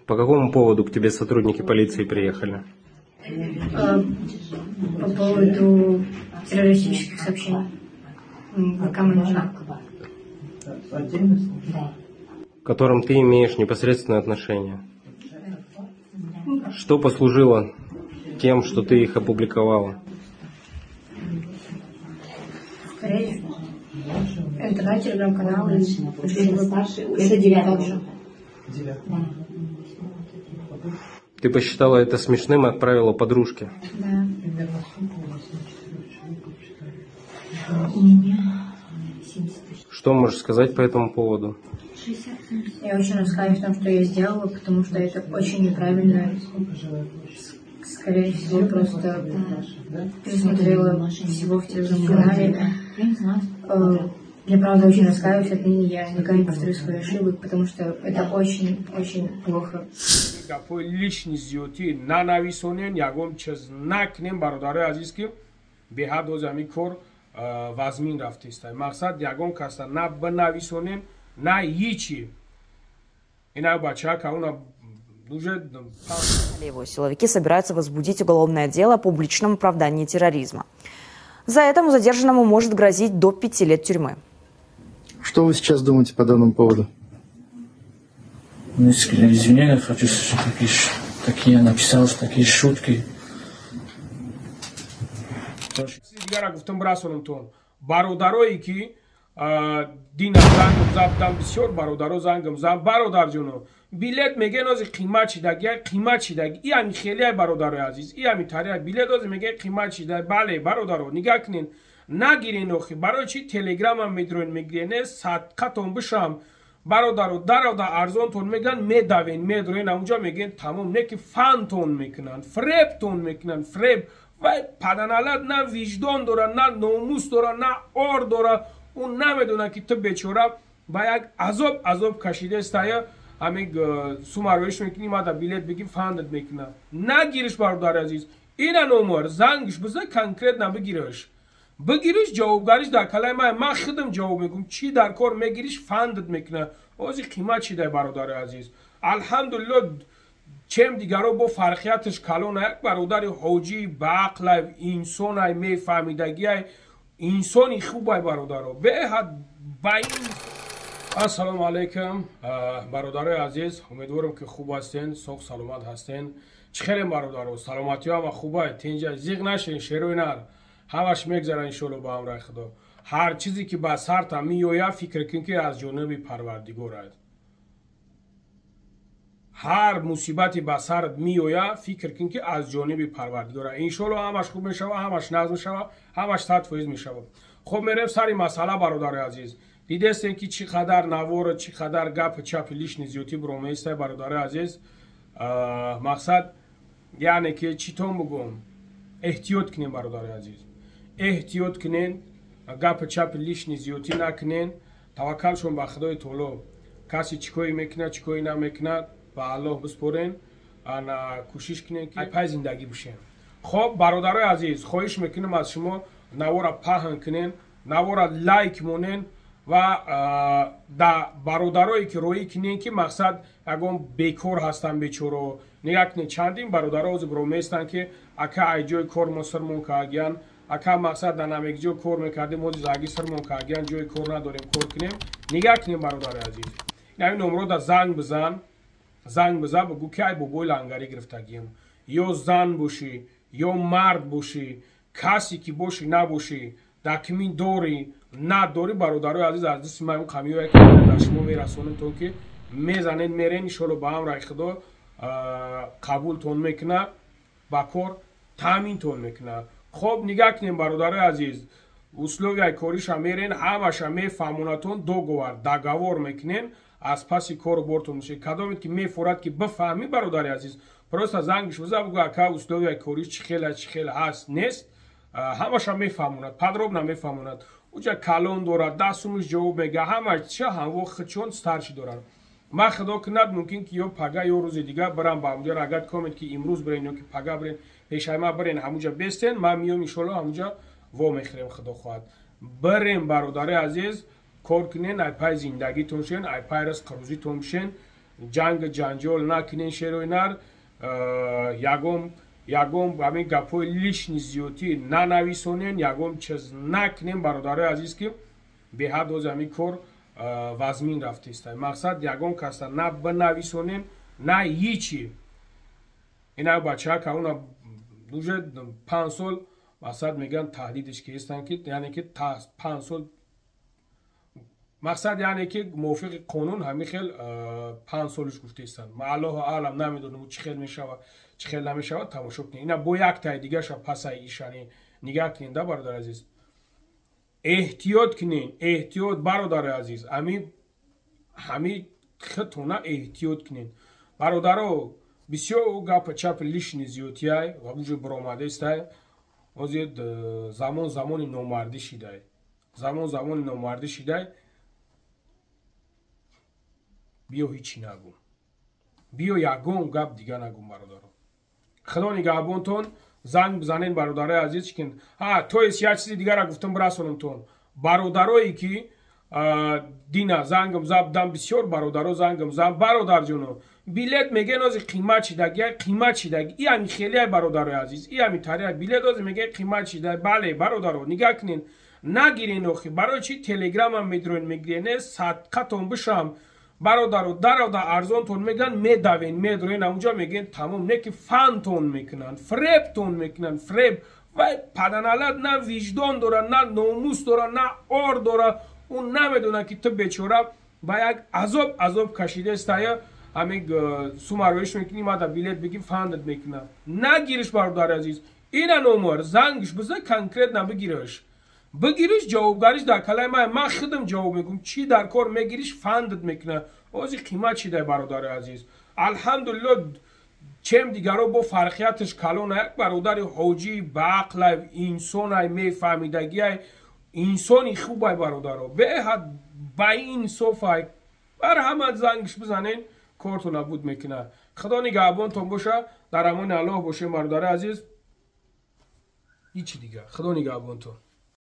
По какому поводу к тебе сотрудники полиции приехали? По поводу террористических сообщений ВК менеджера, К которым ты имеешь непосредственное отношение. Что послужило тем, что ты их опубликовала? скорее интернет, телеграм-канал и это 9 также. Ты посчитала это смешным и отправила подружке. Да. Что можешь сказать по этому поводу? Я очень раскаиваюсь в том, что я сделала, потому что это очень неправильно. Скорее всего, просто пересмотрела всего в телеграм-канале. Я правда очень раскаиваюсь, отныне я никогда не повторю свои ошибки, потому что это очень плохо. личный зиоти на нависонен ягом чез накнем бародари азиз ки беҳад оз ами кор вазмин рафтеста мақсад ягом каста на бнависонен на ичи ина бача кауна уже Его силовики собираются возбудить уголовное дело о публичном оправдании терроризма. За этому задержанному может грозить до 5 лет тюрьмы. Что вы сейчас думаете по данному поводу? Искренне извинения хочу, что такие написал, такие шутки. дигара гуфтам расонамтон бародарое ки дина зангам забдам бисёр бародаро зангам заб бародарҷоно билет мегӯянд ози қимат чидаг як қимат чидаг и ами хеле бародарои азиз и ами тария билет ози мегӯянд қимат чидаг бале бародаро нигаҳ кунед нагирен охи барои чи телеграмам медироен мегирен садқатон бишам бародаро дарода арзонтон мегӯянд медавен медироен амунҷо мегӯянд тамом не ки фантон мекунанд фребтон мекунанд фреб вай паданалад на виҷдон дорад на номус дорад на ор дорад он намедонад ки ту бечора ба як азоб кашидаистая ҳамин сумароиш мекунӣ мада билет бигӣ фандат мекунад нагириш бародари азиз ина номар зангиш биза конкретна бигириш ҷавобгариш дар калаи ман худам ҷавоб мегӯям чӣ дар кор мегириш фандат мекунад ози қимат чидай бародари азиз алҳамдулилло чем дигаро бо фарқияташ калона як бародари ҳоҷии баақлай инсонай мефаҳмидагиай инсони хубай бародаро беҳад ба ин ассалому алайкум бародарои азиз умедворам ки хуб ҳастен соғ саломат ҳастен чӣ хелем бародаро саломатиё ҳама хубай тинҷа зиқ нашин шерӯи нар ҳамаш мегзара иншоалло ба амраи худо ҳар чизе ки ба сарта меояд фикр кун ки аз ҷониби парвардигор аст ҳар мусибати ба сарат меояд фикр кун ки аз ҷониби парвардигор аст иншоалло ҳамаш хуб мешавад ҳамаш назм мешавад ҳамаш 100% мешавад хуб мерем сари масъала бародари азиз дидестем ки чӣ қадар навора чӣ қадар гапи чапи лишни зиётӣ биромаиста бародари азиз мақсад яъне ки чӣ том бигӯм эҳтиёт кунем бародари азиз эҳтиёт кунен гапи чапи лишни зиётӣ накунен таваккалшон ба худои таоло касе чӣ коре мекунад чӣ коре намекунад ба аллоҳ биспорен ана кӯшиш кунем ки пай зиндагӣ бошем хоб бародарои азиз хоҳиш мекунам аз шумо навора паҳн кунен навора лайк монен ва да бародарое ки роӣ кунен ки мақсад ягон бекор ҳастанд бечоро нигаҳ кунед чандин бародаро ҳозир биромаистанд ки ака ай ҷои кор мо сирмон кардагиян ака мақсад дар намеки ҷо кор мекардем ҳозир заги сирмон кардагиян ҷои кор надорем кор кунем нигаҳ кунем бародари азиз ин номрода занг бизан бигӯ ки ай бобои лангарӣ гирифтагиям ё зан бошӣ ё мард бошӣ касе ки бошӣ набошӣ документ дорӣ надорӣ бародарои азиз аз дисти ман қамиёе ки дар шумо мерасонем то ки мезанед мерен иншоалло ба амраи худо қабултон мекунад ба кор таъминтон мекунад хоб нигаҳ кунем бародарои азиз условияи кориша мерен ҳамаша мефаҳмонатон договор договор мекунен аз паси кору бортон мешед кадомет ки мефорад ки бифаҳмӣ бародари азиз просто зангиш биза бигӯ ака условияи кориш чӣ хел ҳаст нест ҳамаша мефаҳмонад подробно мефаҳмонад уҷа калон дорад дастумиш ҷавоб мега ҳама ча ҳамво хичон старши дорад ман худо кунад мумкин ки ё пага ё рӯзи дига барам ба ҳамуҷа рагат комед ки имрӯз бирен ё ки пага бирен пешаи ман бирен ҳамуҷа бестен ман миём иншоалло ҳамуҷа вомехӯрем худо хоҳад бирем бародари азиз кор кунен ай пай зиндагитон шен ай пай ризқи рӯзитон бишен جنگ جنجال نکنین شروینر یگم همین گپوی لیش نیزیوتی ننویسونین یگم چیز نکنین برادر عزیز که به حد از همین کار وزمین رفته است مقصد یگم کسا نه بنویسونین نه هیچی اینا بچه ها که اونا دوجه 5 سال مقصد میگن تهدیدش که هستن که یعنی که 5 سال مقصد یعنی که موافق قانون همین خیل 5 سالش گفته هستن ما الله اعلم نمیدونم چه خیل میشود چه خیل نمیشود تماشا کنید اینا با یک تای دیگه شب پس ایشانی نگاه کنید برادر عزیز احتیاط کنین احتیاط برادر عزیز همین خطونا احتیاط کنین برادرو بسیار گپ چپ لیش نیزیوتی های و بوجه برآمده است وزید زمان نومردی شده زمان نومردی شده بیا هیچی نگو بیا یگم گپ دیگه نگو برادرو خدا نگهبانتون زنگ بزنین برادر عزیز که تو یه چیزی دیگه را گفتم برسونمتون برادرایی که دینا زنگم زدم بسیار برادرها زنگم زدم برادر جونو بیلت میگن از قیمت چیده قیمت چیده ای همین خیلی برادر عزیز ای همین طریق بیلت از میگه قیمت چیده بله برادرها نگاه کنین نگیرین اخی برای چی تلگرام هم میدرون میگرین صدقتون بشم برادرو در ارزان تون میگن میدوین میدرین اونجا میگن تمام نه که فن تون میکنن فریب تون میکنن فریب و پدنالت نه وجدان دارن نه ناموس دارن نه آر دارن اون نمیدونه که تو بیچاره با یک عذاب کشیده است یا همین سومرویش میکنی ما در بیلت بگیم فندت میکنه نگیرش برادر عزیز اینا نمر زنگش بزن کنکرت نبگیرش بگیرش جوابگاریش در کلمه من خودم جواب میگم چی در کار میگیریش فندت میکنه اوزی قیمت چی ده برادر عزیز الحمدلله چم دیگرو با فرقیتش کلون یک برادر حاجی با عقل انسان های میفهمیدگی های انسانی خوب های برادر به حد با این صفای بر همه زنگش بزنین کارتو نبود میکنه خدا نگهبانتون باشه در امان الله باشه برادر عزیز هیچی دیگه خدا نگهبانتون